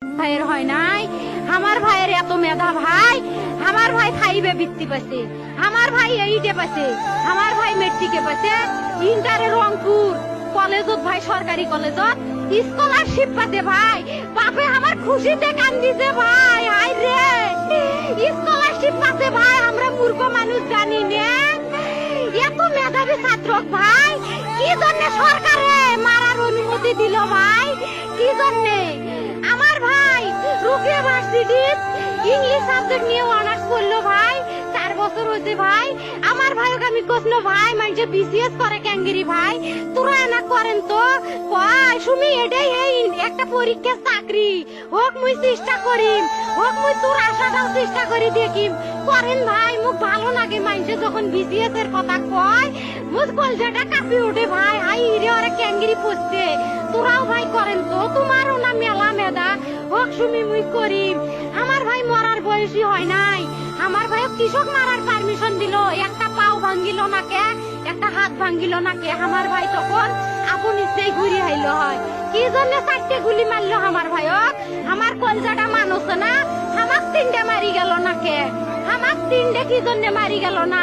ভাইয়ের হয় নাই, আমার ভাইয়ের এত মেধা ভাই, আমার ভাই ফাইভে বৃত্তি পাইছে, আমার ভাই এইটে পাইছে, আমার ভাই মেট্রিকে পাইছে, ইন্টারে রংপুর কলেজত ভাই সরকারি কলেজত স্কলারশিপ পাতে ভাই, বাপে আমার খুশিতে কান্দিছে ভাই, হাই রে স্কলারশিপ পাতে ভাই, আমরা মূর্খ মানুষ জানি না এত মেধাবী ছাত্র ভাই, কি জন্য সরকারে মারার অনুমতি দিল ভাই, কি জন্যে? আমার ভাই রুকিয়া ভার্সিটি ইংলিশ সাবজেক্ট নিয়ে অনার্স করলো ভাই, 4 বছর হয়েছে ভাই। আমার ভাইকে আমি কইলো ভাই মানুষে বিসিএস করে ক্যাঙ্গেরি ভাই, তোরা না করেন তো কয় সুমি এটাই এই একটা পরীক্ষা চাকরি হোক, মুই চেষ্টা করিম, হোক মুই তোর আশাটাও চেষ্টা করি দেখিম, করেন ভাই। মুখ ভালো লাগে মানুষে যখন বিসিএস এর কথা কয়, মুখ কলজাটা কাঁপি ওঠে ভাই, হাই রে ওরা ক্যাঙ্গেরি পড়ছে, তোরাও ভাই করেন তো, তোমারও না মেলা মেধা, হোক সুমি মুই করিম। আমার ভাই মরার বয়সী হয় নাই, আমার ভাই কৃষক মারার পারমিশন দিল, একটা পাও ভাঙ্গিল না কে, একটা হাত ভাঙ্গিল না কে, আমার ভাই তখন আপন ইচ্ছেই ঘুরি হাইল হয়, কি জন্য 4টে গুলি মারলো আমার ভাইক, আমার কলজাটা মানুষ না, আমার 3টে মারি গেল না কে, আমার 3টে কি জন্য মারি গেল না?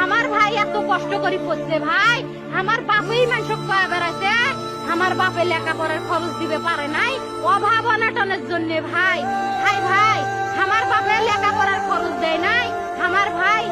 আমার ভাই এত কষ্ট করে পড়ছে ভাই, আমার বাপই মানুষ কয়া বেড়াচ্ছে, আমার বাপে লেখাপড়ার খরচ দিবে পারে নাই, অভাব অনাটনের জন্য ভাই, ভাই ভাই আমার বাপে লেখাপড়ার খরচ দেয় নাই, আমার ভাই